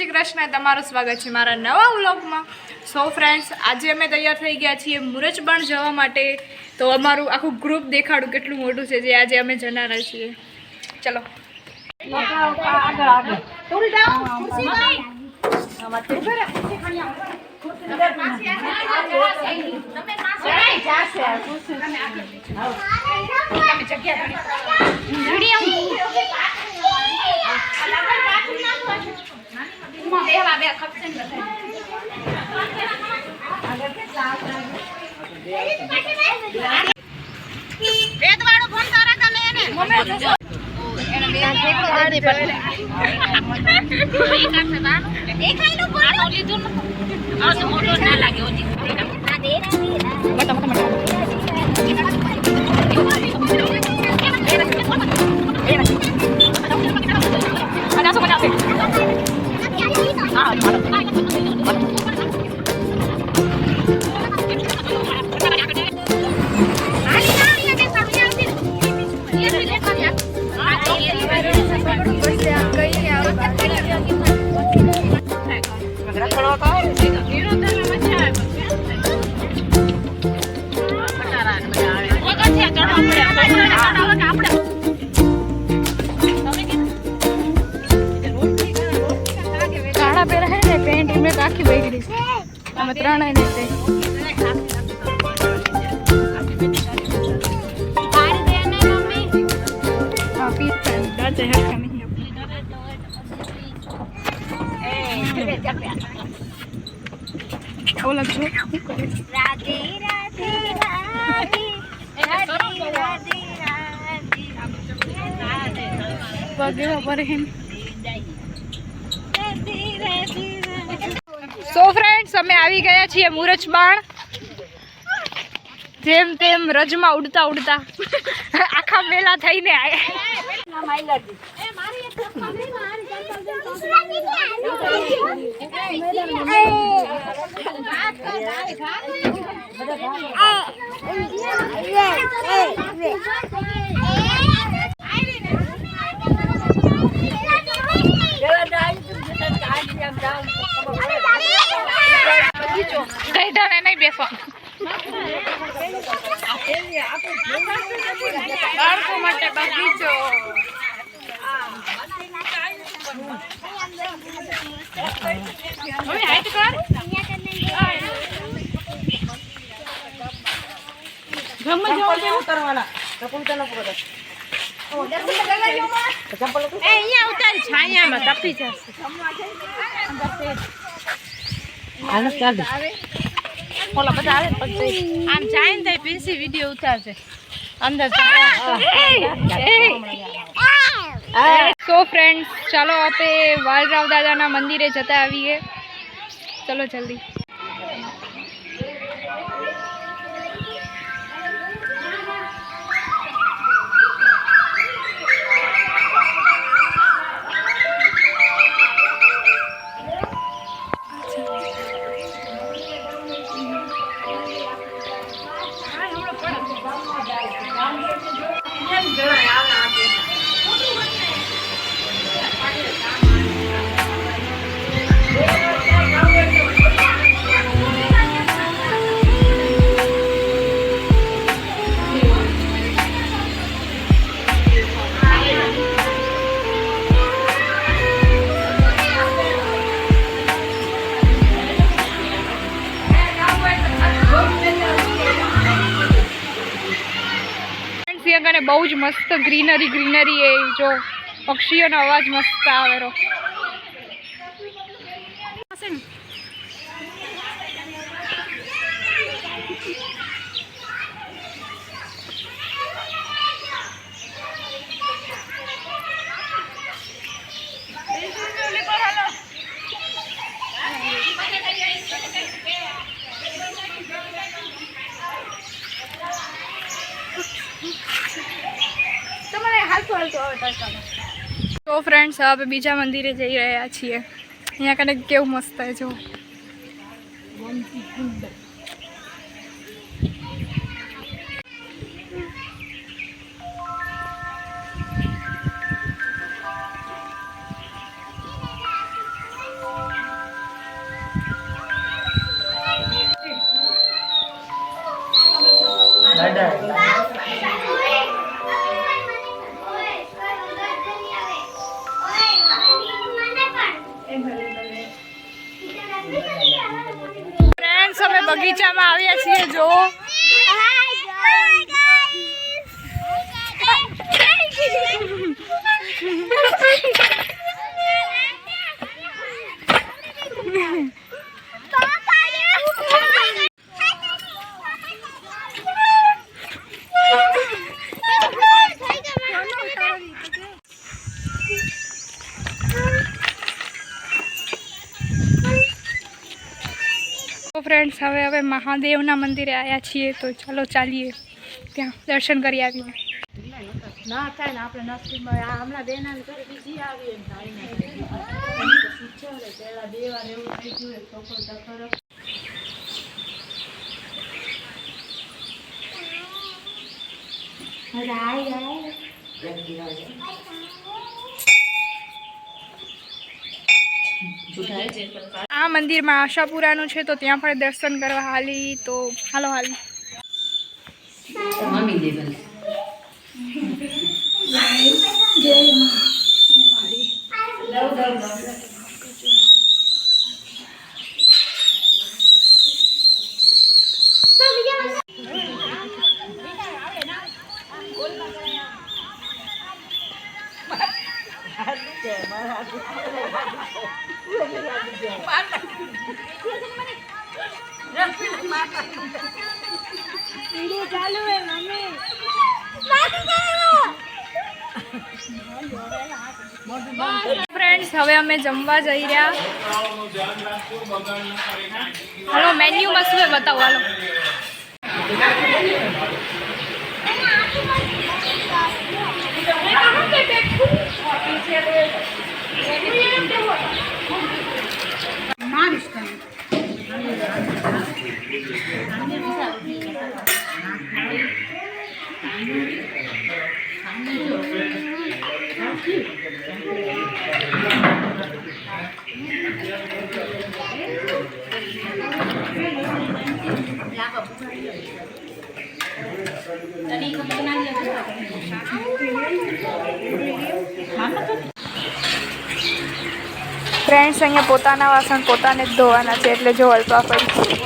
શ્રી કૃષ્ણ, તમારું સ્વાગત છે મારા નવા વ્લોગમાં। સો ફ્રેન્ડ્સ, આજે અમે તૈયાર થઈ ગયા છીએ મુરજબાણ જવા માટે। તો અમારું આખું ગ્રુપ દેખાડું કેટલું મોટું છે જે આજે અમે જનારા છીએ। ચલો આખી બગડી અમે ત્રણેય ને સો ફ્રેન્ડ્સ, અમે આવી ગયા છીએ મુરજબાણ। જેમ તેમ રજમાં ઉડતા ઉડતા આખા મેલા થઈને આવ્યા। નહીં બેસો બાળકો માટે બગીચો। છાયામાં તપી જશે। ઓલા બધા આવે પછી આમ જાય ને પીસી વિડીયો ઉતારશે અંદર। સો ફ્રેન્ડ્સ, ચાલો આપણે વાલરાવ દાદાના મંદિરે જતા આવીએ। ચલો જલ્દી। બહુ જ મસ્ત ગ્રીનરી એ જો પક્ષીઓનો અવાજ મસ્ત આવેલો। तो फ्रेंड्स, अब बीजा मंदिरे जई रह्या छीए। अहींया कने केवुं मस्त है जो બગીચામાં આવ્યા છીએ જો ફ્રેન્ડ્સ હવે મહાદેવના મંદિરે આવ્યા છીએ તો ચાલો ચાલીએ ત્યાં દર્શન કરી આવીએ ના થાય ને આપણે નસીબમાં હમણાં બેના ઘરે બીજી આવી પેલા બે વાર એવું થઈ ગયું છોકરો ચક્કર આ મંદિરમાં આશાપુરાનું છે તો ત્યાં પણ દર્શન કરવા હાલી તો હાલો હાલી ફ્રેન્ડ્સ હવે અમે જમવા જઈ રહ્યા હાલો મેન્યુમાં શું બતાવો હાલો ફ્રેન્ડ્સ અહીંયા પોતાના વાસણ પોતાને જ ધોવાના છે એટલે જો અલ્પા પડી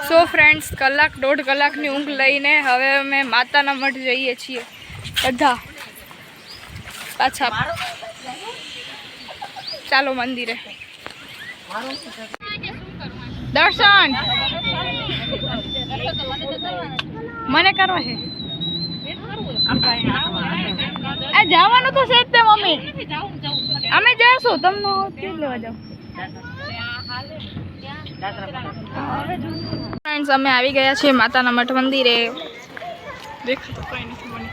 સો ફ્રેન્ડ્સ કલાક દોઢ કલાકની ઊંઘ લઈને હવે અમે માતાના મઠ જઈએ છીએ બધા પાછા ચાલો મંદિરે દર્શન મને કરવા છે આ જવાનું તો છે જ તે મમ્મી અમે જઈશું તમને લેવા જાવ ફ્રેન્ડ્સ અમે આવી ગયા છીએ માતાના મઠ મંદિરે દેખાતો કઈ નથી મને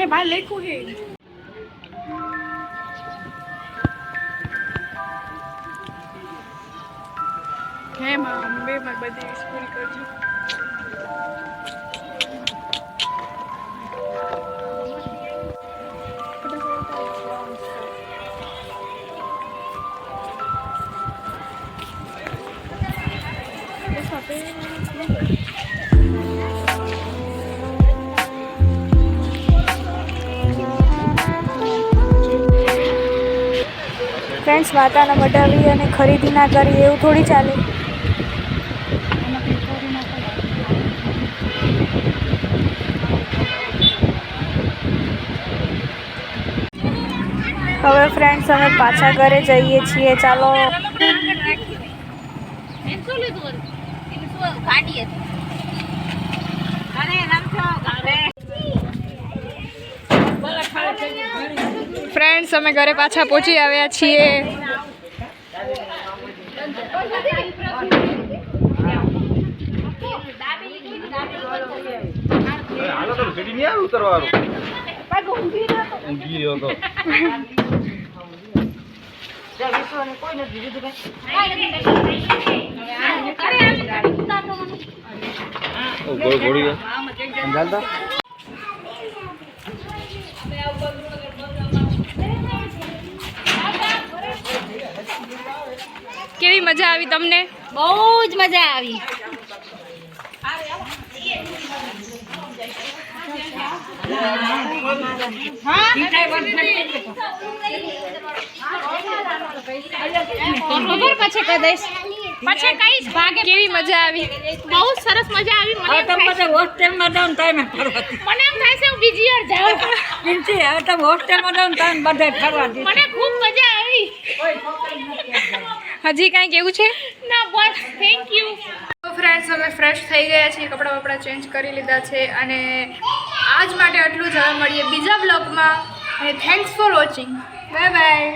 ભાઈ લેખું છે હે માં અંબે માં બધી સ્કૂલ કરજો ફ્રેન્ડ્સ માતાના મઢાવી અને ખરીદી ના કરી એવું થોડી ચાલે હવે ફ્રેન્ડ્સ અમે પાછા ઘરે જઈએ છીએ ચાલો ફ્રેન્ડ્સ અમે ઘરે પાછા પહોંચી આવ્યા છીએ કેવી મજા આવી તમને? બહુ જ મજા આવી. ખબર પછી કહી દઈશ પછી કઈશ ભાગે કેવી મજા આવી? બહુ સરસ મજા આવી મને એમ થાય છે- હોસ્ટેલમાં જાઉં ને તમે ફરવા મને એમ થાય છે હું બીજી વાર જાઉં કિંમતી હવે તમે હોસ્ટેલમાં જાઉં ને તમે બધા ફરવા દીધું મને ખૂબ મજા આવી હજી કાંઈ કેવું છે? ના બસ થેન્ક યુ તો ફ્રેન્ડ્સ અમે ફ્રેશ થઈ ગયા છીએ, કપડાં વપડા ચેન્જ કરી લીધા છે અને આજ માટે આટલું જ. હવે મળીએ બીજા બ્લોગમાં અને thanks for watching. Bye bye.